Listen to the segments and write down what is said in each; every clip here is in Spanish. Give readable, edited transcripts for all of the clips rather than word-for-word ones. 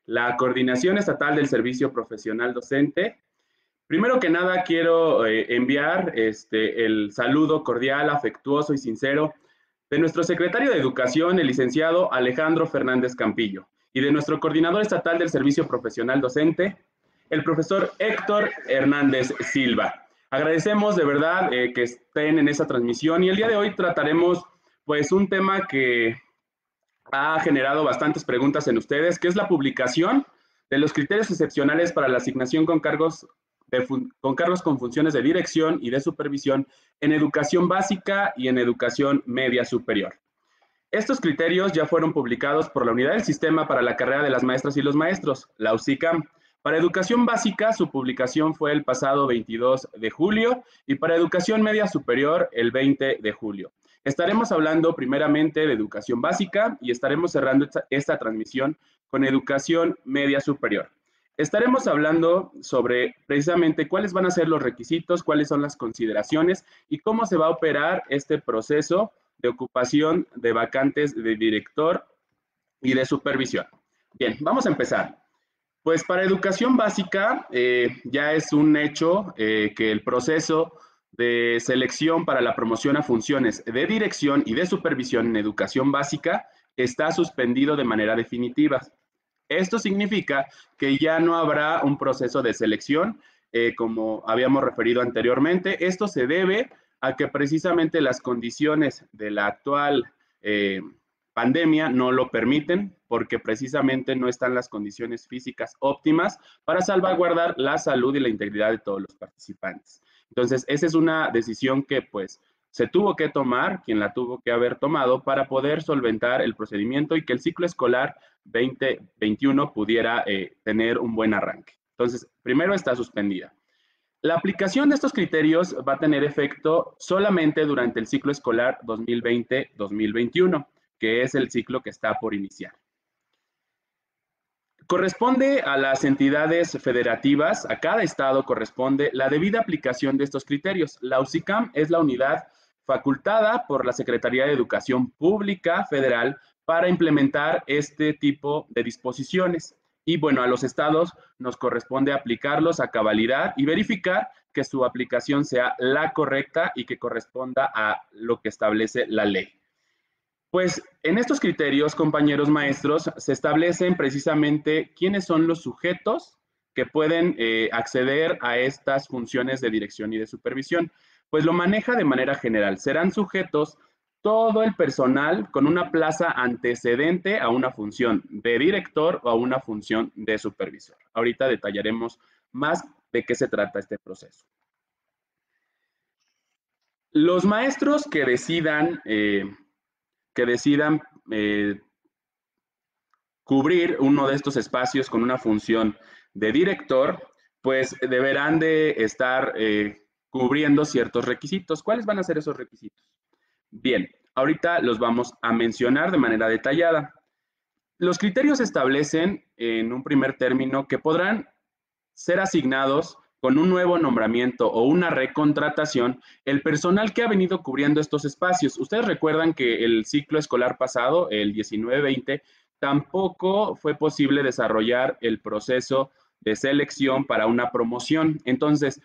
la Coordinación Estatal del Servicio Profesional Docente. Primero que nada, quiero enviar el saludo cordial, afectuoso y sincero de nuestro secretario de Educación, el licenciado Alejandro Fernández Campillo, y de nuestro coordinador estatal del Servicio Profesional Docente, el profesor Héctor Hernández Silva. Agradecemos de verdad que estén en esta transmisión y el día de hoy trataremos pues un tema que ha generado bastantes preguntas en ustedes, que es la publicación de los criterios excepcionales para la asignación con cargos con funciones de dirección y de supervisión en educación básica y en educación media superior. Estos criterios ya fueron publicados por la Unidad del Sistema para la Carrera de las Maestras y los Maestros, la UCICAM. Para educación básica, su publicación fue el pasado 22 de julio y para educación media superior, el 20 de julio. Estaremos hablando primeramente de educación básica y estaremos cerrando esta transmisión con educación media superior. Estaremos hablando sobre precisamente cuáles van a ser los requisitos, cuáles son las consideraciones y cómo se va a operar este proceso de ocupación de vacantes de director y de supervisión. Bien, vamos a empezar. Pues para educación básica ya es un hecho que el proceso de selección para la promoción a funciones de dirección y de supervisión en educación básica está suspendido de manera definitiva. Esto significa que ya no habrá un proceso de selección, como habíamos referido anteriormente. Esto se debe a que precisamente las condiciones de la actual pandemia no lo permiten, porque precisamente no están las condiciones físicas óptimas para salvaguardar la salud y la integridad de todos los participantes. Entonces, esa es una decisión que pues se tuvo que tomar, quien la tuvo que haber tomado para poder solventar el procedimiento y que el ciclo escolar 2021 pudiera tener un buen arranque. Entonces, primero está suspendida. La aplicación de estos criterios va a tener efecto solamente durante el ciclo escolar 2020-2021, que es el ciclo que está por iniciar. Corresponde a las entidades federativas, a cada estado corresponde la debida aplicación de estos criterios. La UCICAM es la unidad facultada por la Secretaría de Educación Pública Federal para implementar este tipo de disposiciones. Y bueno, a los estados nos corresponde aplicarlos a cabalidad y verificar que su aplicación sea la correcta y que corresponda a lo que establece la ley. Pues en estos criterios, compañeros maestros, se establecen precisamente quiénes son los sujetos que pueden acceder a estas funciones de dirección y de supervisión. Pues lo maneja de manera general. Serán sujetos todo el personal con una plaza antecedente a una función de director o a una función de supervisor. Ahorita detallaremos más de qué se trata este proceso. Los maestros que decidan cubrir uno de estos espacios con una función de director, pues deberán de estar cubriendo ciertos requisitos. ¿Cuáles van a ser esos requisitos? Bien, ahorita los vamos a mencionar de manera detallada. Los criterios establecen en un primer término que podrán ser asignados con un nuevo nombramiento o una recontratación el personal que ha venido cubriendo estos espacios. Ustedes recuerdan que el ciclo escolar pasado, el 19-20, tampoco fue posible desarrollar el proceso de selección para una promoción. Entonces,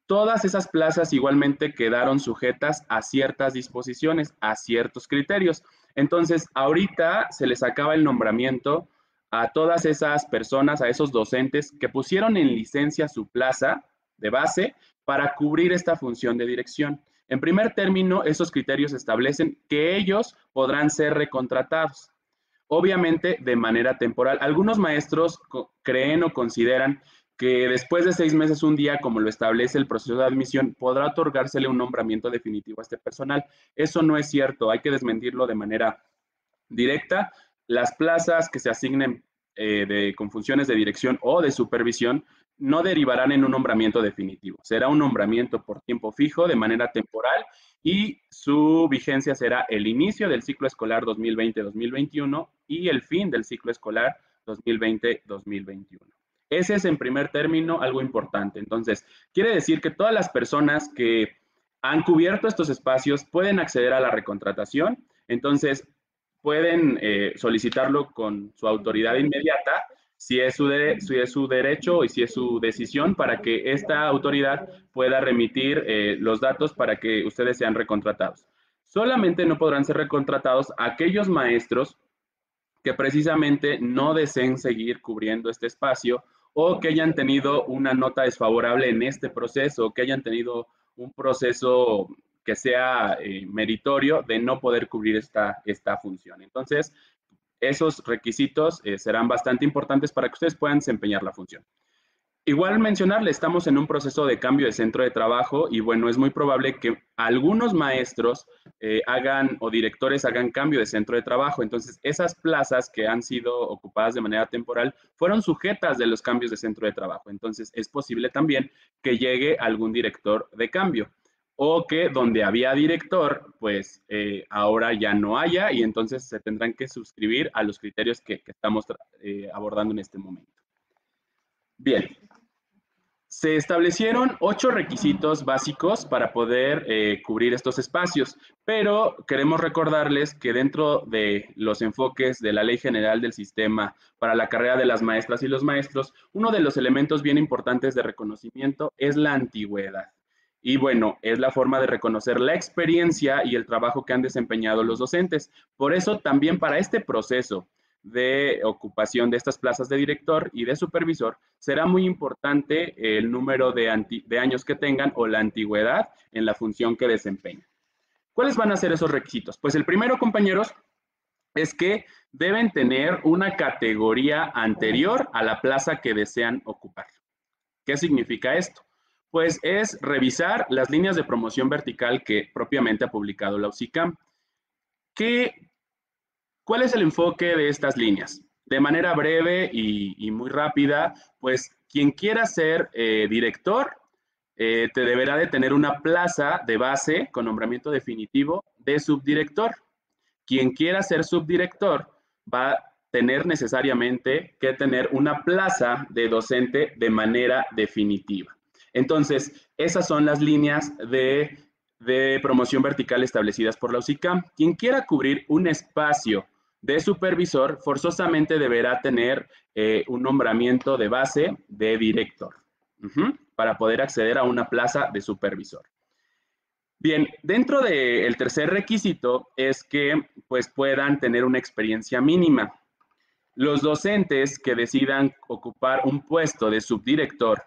todas esas plazas igualmente quedaron sujetas a ciertas disposiciones, a ciertos criterios. Entonces, ahorita se les acaba el nombramiento a todas esas personas, a esos docentes que pusieron en licencia su plaza de base para cubrir esta función de dirección. En primer término, esos criterios establecen que ellos podrán ser recontratados, obviamente de manera temporal. Algunos maestros creen o consideran que después de 6 meses, un día, como lo establece el proceso de admisión, podrá otorgársele un nombramiento definitivo a este personal. Eso no es cierto, hay que desmentirlo de manera directa. Las plazas que se asignen con funciones de dirección o de supervisión no derivarán en un nombramiento definitivo. Será un nombramiento por tiempo fijo, de manera temporal, y su vigencia será el inicio del ciclo escolar 2020-2021 y el fin del ciclo escolar 2020-2021. Ese es en primer término algo importante. Entonces, quiere decir que todas las personas que han cubierto estos espacios pueden acceder a la recontratación. Entonces, pueden solicitarlo con su autoridad inmediata si es si es su derecho y si es su decisión para que esta autoridad pueda remitir los datos para que ustedes sean recontratados. Solamente no podrán ser recontratados aquellos maestros que precisamente no deseen seguir cubriendo este espacio o que hayan tenido una nota desfavorable en este proceso, o que hayan tenido un proceso que sea meritorio de no poder cubrir esta función. Entonces, esos requisitos serán bastante importantes para que ustedes puedan desempeñar la función. Igual mencionarle, estamos en un proceso de cambio de centro de trabajo y bueno, es muy probable que algunos maestros hagan o directores hagan cambio de centro de trabajo. Entonces, esas plazas que han sido ocupadas de manera temporal fueron sujetas de los cambios de centro de trabajo. Entonces, es posible también que llegue algún director de cambio o que donde había director, pues ahora ya no haya y entonces se tendrán que suscribir a los criterios que estamos abordando en este momento. Bien, se establecieron 8 requisitos básicos para poder cubrir estos espacios, pero queremos recordarles que dentro de los enfoques de la Ley General del Sistema para la carrera de las maestras y los maestros, uno de los elementos bien importantes de reconocimiento es la antigüedad. Y bueno, es la forma de reconocer la experiencia y el trabajo que han desempeñado los docentes. Por eso también para este proceso de ocupación de estas plazas de director y de supervisor, será muy importante el número de años que tengan o la antigüedad en la función que desempeñan. ¿Cuáles van a ser esos requisitos? Pues el primero, compañeros, es que deben tener una categoría anterior a la plaza que desean ocupar. ¿Qué significa esto? Pues es revisar las líneas de promoción vertical que propiamente ha publicado la UCICAM. ¿Cuál es el enfoque de estas líneas? De manera breve y muy rápida, pues quien quiera ser director te deberá de tener una plaza de base con nombramiento definitivo de subdirector. Quien quiera ser subdirector va a tener necesariamente que tener una plaza de docente de manera definitiva. Entonces, esas son las líneas de promoción vertical establecidas por la UCICAM. Quien quiera cubrir un espacio de supervisor forzosamente deberá tener un nombramiento de base de director para poder acceder a una plaza de supervisor. Bien, dentro del tercer requisito es que pues, puedan tener una experiencia mínima. Los docentes que decidan ocupar un puesto de subdirector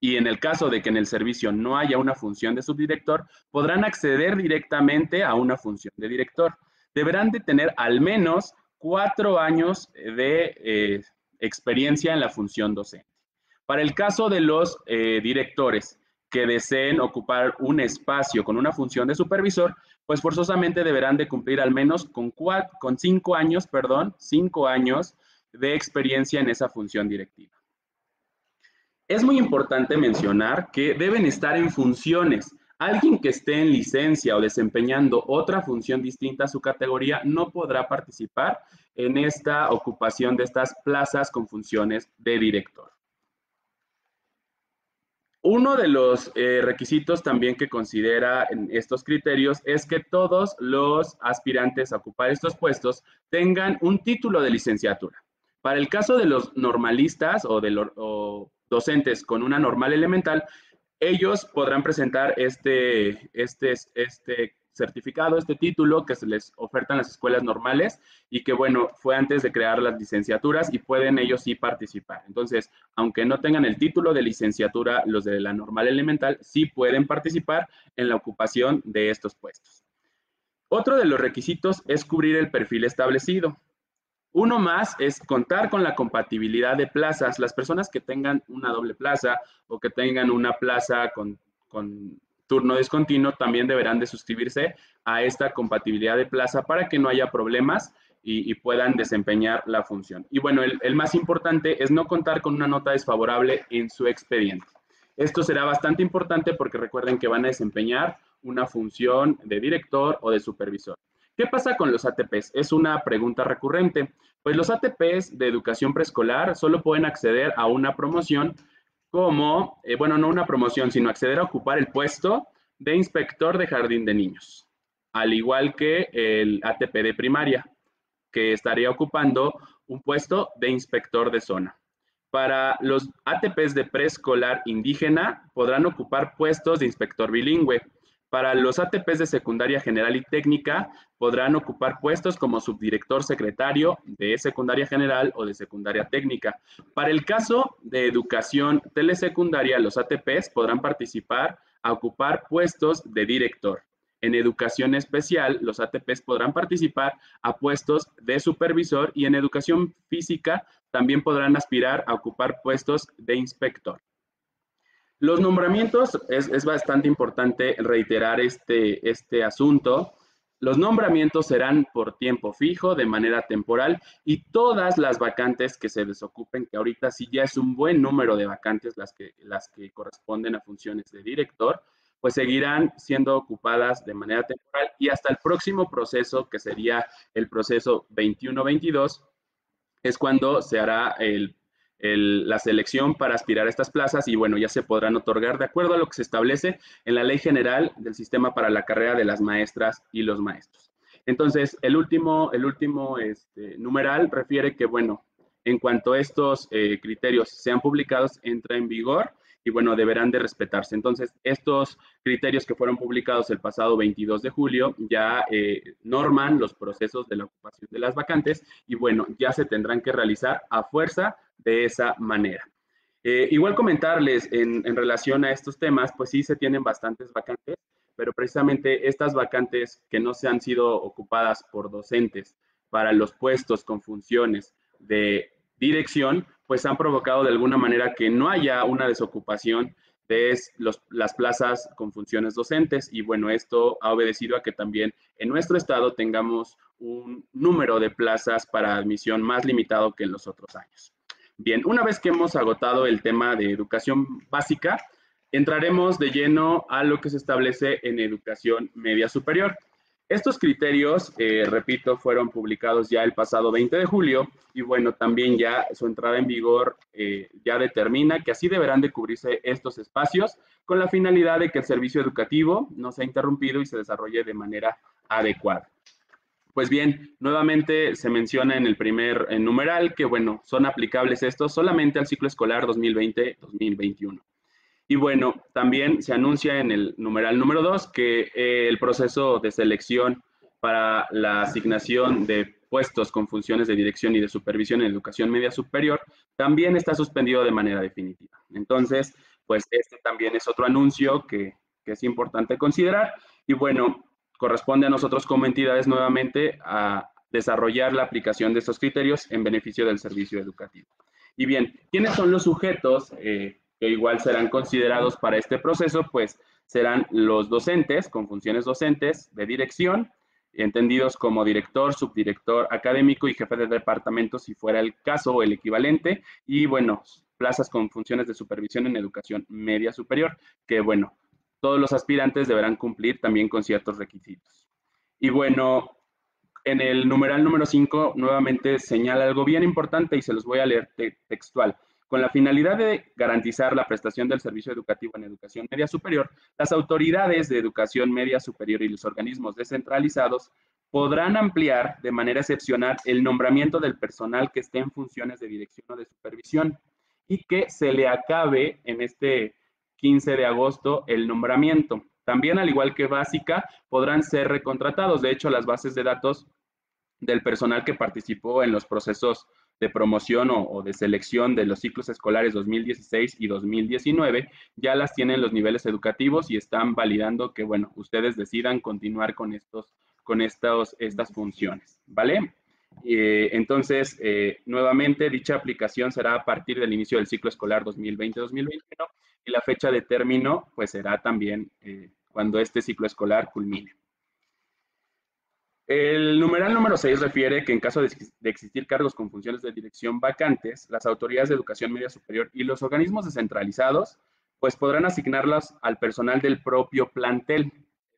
y en el caso de que en el servicio no haya una función de subdirector, podrán acceder directamente a una función de director. Deberán de tener al menos 4 años de experiencia en la función docente. Para el caso de los directores que deseen ocupar un espacio con una función de supervisor, pues forzosamente deberán de cumplir al menos con 5 años, 5 años de experiencia en esa función directiva. Es muy importante mencionar que deben estar en funciones. Alguien que esté en licencia o desempeñando otra función distinta a su categoría no podrá participar en esta ocupación de estas plazas con funciones de director. Uno de los requisitos también que considera en estos criterios es que todos los aspirantes a ocupar estos puestos tengan un título de licenciatura. Para el caso de los normalistas o docentes con una normal elemental, ellos podrán presentar este certificado, este título que se les oferta en las escuelas normales y que, bueno, fue antes de crear las licenciaturas y pueden ellos sí participar. Entonces, aunque no tengan el título de licenciatura, los de la normal elemental sí pueden participar en la ocupación de estos puestos. Otro de los requisitos es cubrir el perfil establecido. Uno más es contar con la compatibilidad de plazas. Las personas que tengan una doble plaza o que tengan una plaza con turno discontinuo también deberán de suscribirse a esta compatibilidad de plaza para que no haya problemas y puedan desempeñar la función. Y bueno, el más importante es no contar con una nota desfavorable en su expediente. Esto será bastante importante porque recuerden que van a desempeñar una función de director o de supervisor. ¿Qué pasa con los ATPs? Es una pregunta recurrente. Pues los ATPs de educación preescolar solo pueden acceder a una promoción como, bueno, no una promoción, sino acceder a ocupar el puesto de inspector de jardín de niños, al igual que el ATP de primaria, que estaría ocupando un puesto de inspector de zona. Para los ATPs de preescolar indígena, podrán ocupar puestos de inspector bilingüe. Para los ATPs de secundaria general y técnica, podrán ocupar puestos como subdirector secretario de secundaria general o de secundaria técnica. Para el caso de educación telesecundaria, los ATPs podrán participar a ocupar puestos de director. En educación especial, los ATPs podrán participar a puestos de supervisor y en educación física también podrán aspirar a ocupar puestos de inspector. Los nombramientos, es bastante importante reiterar este asunto. Los nombramientos serán por tiempo fijo, de manera temporal, y todas las vacantes que se desocupen, que ahorita sí ya es un buen número de vacantes las que corresponden a funciones de director, pues seguirán siendo ocupadas de manera temporal y hasta el próximo proceso, que sería el proceso 21-22, es cuando se hará la selección para aspirar a estas plazas y bueno, ya se podrán otorgar de acuerdo a lo que se establece en la Ley General del Sistema para la Carrera de las Maestras y los Maestros. Entonces, el último numeral refiere que, bueno, en cuanto estos criterios sean publicados, entra en vigor y bueno, deberán de respetarse. Entonces, estos criterios que fueron publicados el pasado 22 de julio ya norman los procesos de la ocupación de las vacantes y bueno, ya se tendrán que realizar a fuerza de esa manera. Igual comentarles en relación a estos temas, pues sí se tienen bastantes vacantes, pero precisamente estas vacantes que no se han sido ocupadas por docentes para los puestos con funciones de dirección, pues han provocado de alguna manera que no haya una desocupación de las plazas con funciones docentes y bueno, esto ha obedecido a que también en nuestro estado tengamos un número de plazas para admisión más limitado que en los otros años. Bien, una vez que hemos agotado el tema de educación básica, entraremos de lleno a lo que se establece en educación media superior. Estos criterios, repito, fueron publicados ya el pasado 20 de julio y bueno, también ya su entrada en vigor ya determina que así deberán de cubrirse estos espacios con la finalidad de que el servicio educativo no sea interrumpido y se desarrolle de manera adecuada. Pues bien, nuevamente se menciona en el primer numeral que, bueno, son aplicables estos solamente al ciclo escolar 2020-2021. Y bueno, también se anuncia en el numeral número 2 que el proceso de selección para la asignación de puestos con funciones de dirección y de supervisión en educación media superior también está suspendido de manera definitiva. Entonces, pues este también es otro anuncio que es importante considerar. Y bueno, corresponde a nosotros como entidades nuevamente a desarrollar la aplicación de estos criterios en beneficio del servicio educativo. Y bien, ¿quiénes son los sujetos que igual serán considerados para este proceso? Pues serán los docentes con funciones docentes de dirección, entendidos como director, subdirector académico y jefe de departamento si fuera el caso o el equivalente, y bueno, plazas con funciones de supervisión en educación media superior, que bueno, todos los aspirantes deberán cumplir también con ciertos requisitos. Y bueno, en el numeral número 5 nuevamente señala algo bien importante y se los voy a leer textual. Con la finalidad de garantizar la prestación del servicio educativo en educación media superior, las autoridades de educación media superior y los organismos descentralizados podrán ampliar de manera excepcional el nombramiento del personal que esté en funciones de dirección o de supervisión y que se le acabe en este 15 de agosto el nombramiento. También, al igual que básica, podrán ser recontratados. De hecho, las bases de datos del personal que participó en los procesos de promoción o de selección de los ciclos escolares 2016 y 2019 ya las tienen los niveles educativos y están validando que, bueno, ustedes decidan continuar con estas funciones, ¿vale? Entonces, nuevamente, dicha aplicación será a partir del inicio del ciclo escolar 2020-2021 y la fecha de término, pues, será también cuando este ciclo escolar culmine. El numeral número 6 refiere que en caso de existir cargos con funciones de dirección vacantes, las autoridades de educación media superior y los organismos descentralizados, pues podrán asignarlas al personal del propio plantel,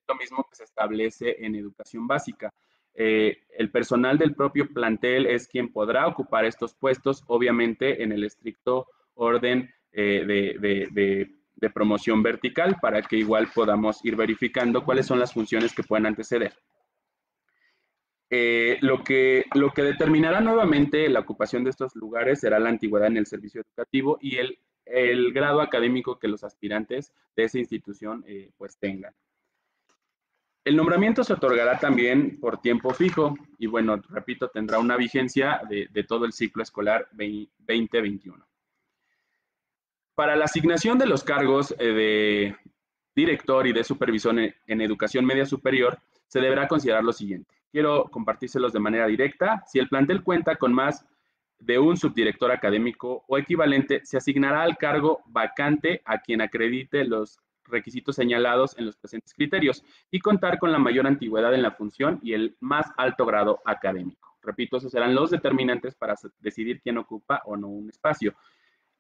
lo mismo que se establece en educación básica. El personal del propio plantel es quien podrá ocupar estos puestos, obviamente en el estricto orden de promoción vertical, para que igual podamos ir verificando cuáles son las funciones que pueden anteceder. Lo que determinará nuevamente la ocupación de estos lugares será la antigüedad en el servicio educativo y el grado académico que los aspirantes de esa institución pues tengan. El nombramiento se otorgará también por tiempo fijo y bueno, repito, tendrá una vigencia de todo el ciclo escolar 2021. Para la asignación de los cargos de director y de supervisor en educación media superior, se deberá considerar lo siguiente. Quiero compartírselos de manera directa. Si el plantel cuenta con más de un subdirector académico o equivalente, se asignará al cargo vacante a quien acredite los requisitos señalados en los presentes criterios y contar con la mayor antigüedad en la función y el más alto grado académico. Repito, esos serán los determinantes para decidir quién ocupa o no un espacio.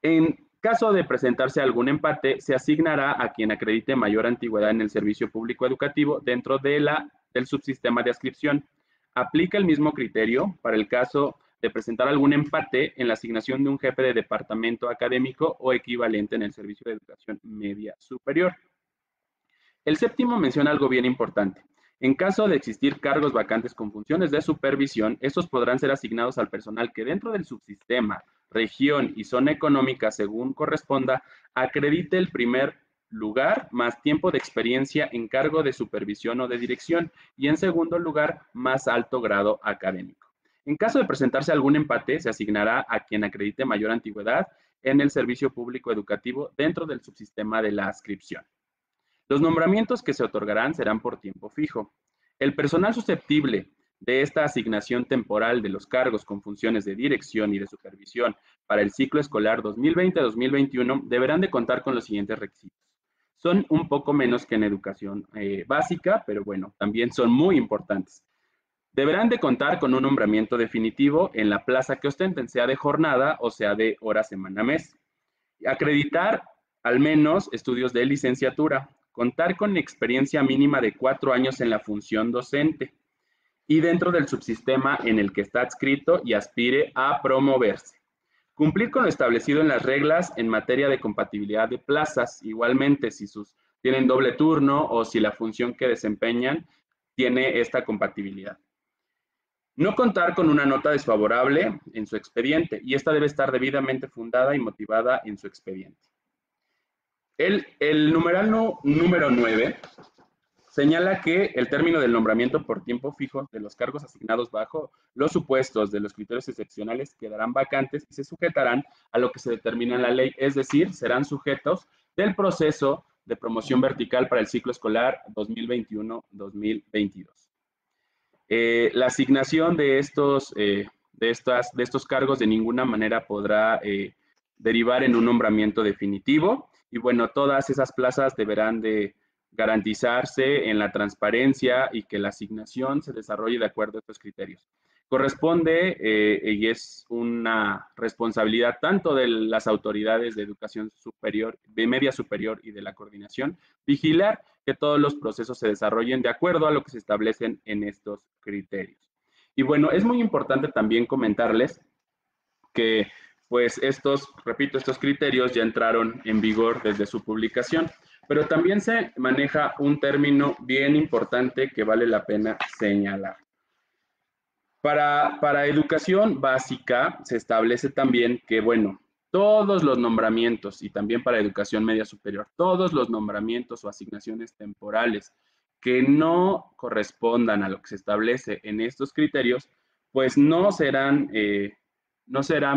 En caso de presentarse algún empate, se asignará a quien acredite mayor antigüedad en el servicio público educativo dentro del subsistema de adscripción. Aplica el mismo criterio para el caso de presentar algún empate en la asignación de un jefe de departamento académico o equivalente en el servicio de educación media superior. El séptimo menciona algo bien importante. En caso de existir cargos vacantes con funciones de supervisión, estos podrán ser asignados al personal que dentro del subsistema, región y zona económica, según corresponda, acredite el primer lugar más tiempo de experiencia en cargo de supervisión o de dirección y en segundo lugar más alto grado académico. En caso de presentarse algún empate, se asignará a quien acredite mayor antigüedad en el servicio público educativo dentro del subsistema de la adscripción. Los nombramientos que se otorgarán serán por tiempo fijo. El personal susceptible de esta asignación temporal de los cargos con funciones de dirección y de supervisión para el ciclo escolar 2020-2021 deberán de contar con los siguientes requisitos. Son un poco menos que en educación básica, pero bueno, también son muy importantes. Deberán de contar con un nombramiento definitivo en la plaza que ostenten, sea de jornada o sea de hora, semana, mes. Acreditar al menos estudios de licenciatura, contar con experiencia mínima de 4 años en la función docente y dentro del subsistema en el que está adscrito y aspire a promoverse. Cumplir con lo establecido en las reglas en materia de compatibilidad de plazas, igualmente si tienen doble turno o si la función que desempeñan tiene esta compatibilidad. No contar con una nota desfavorable en su expediente y esta debe estar debidamente fundada y motivada en su expediente. El numeral número 9 señala que el término del nombramiento por tiempo fijo de los cargos asignados bajo los supuestos de los criterios excepcionales quedarán vacantes y se sujetarán a lo que se determina en la ley, es decir, serán sujetos del proceso de promoción vertical para el ciclo escolar 2021-2022. La asignación de estos cargos de ninguna manera podrá derivar en un nombramiento definitivo y bueno, todas esas plazas deberán de garantizarse en la transparencia y que la asignación se desarrolle de acuerdo a estos criterios. Corresponde y es una responsabilidad tanto de las autoridades de educación superior, de media superior y de la coordinación, vigilar que todos los procesos se desarrollen de acuerdo a lo que se establecen en estos criterios. Y bueno, es muy importante también comentarles que pues repito, estos criterios ya entraron en vigor desde su publicación, pero también se maneja un término bien importante que vale la pena señalar. Para educación básica se establece también que, bueno, todos los nombramientos y también para educación media superior, todos los nombramientos o asignaciones temporales que no correspondan a lo que se establece en estos criterios, pues no serán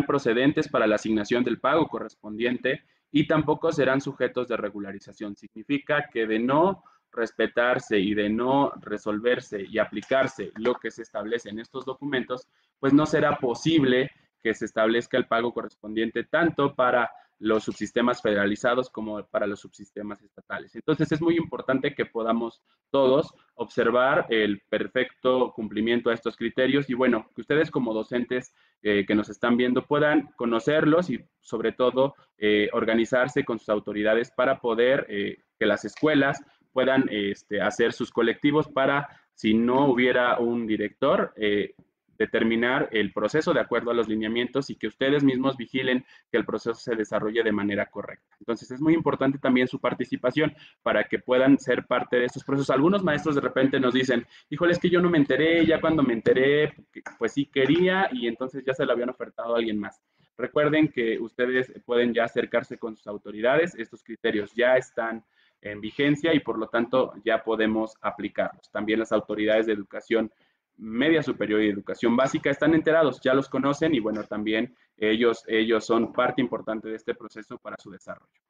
procedentes para la asignación del pago correspondiente y tampoco serán sujetos de regularización. Significa que de no respetarse y de no resolverse y aplicarse lo que se establece en estos documentos, pues no será posible que se establezca el pago correspondiente tanto para los subsistemas federalizados como para los subsistemas estatales. Entonces es muy importante que podamos todos observar el perfecto cumplimiento a estos criterios y bueno, que ustedes como docentes que nos están viendo puedan conocerlos y sobre todo organizarse con sus autoridades para poder que las escuelas puedan hacer sus colectivos para, si no hubiera un director, determinar el proceso de acuerdo a los lineamientos y que ustedes mismos vigilen que el proceso se desarrolle de manera correcta. Entonces, es muy importante también su participación para que puedan ser parte de estos procesos. Algunos maestros de repente nos dicen, híjole, es que yo no me enteré, ya cuando me enteré, pues sí quería y entonces ya se lo habían ofertado a alguien más. Recuerden que ustedes pueden ya acercarse con sus autoridades, estos criterios ya están en vigencia y por lo tanto ya podemos aplicarlos. También las autoridades de educación media superior y educación básica están enterados, ya los conocen y bueno, también ellos son parte importante de este proceso para su desarrollo.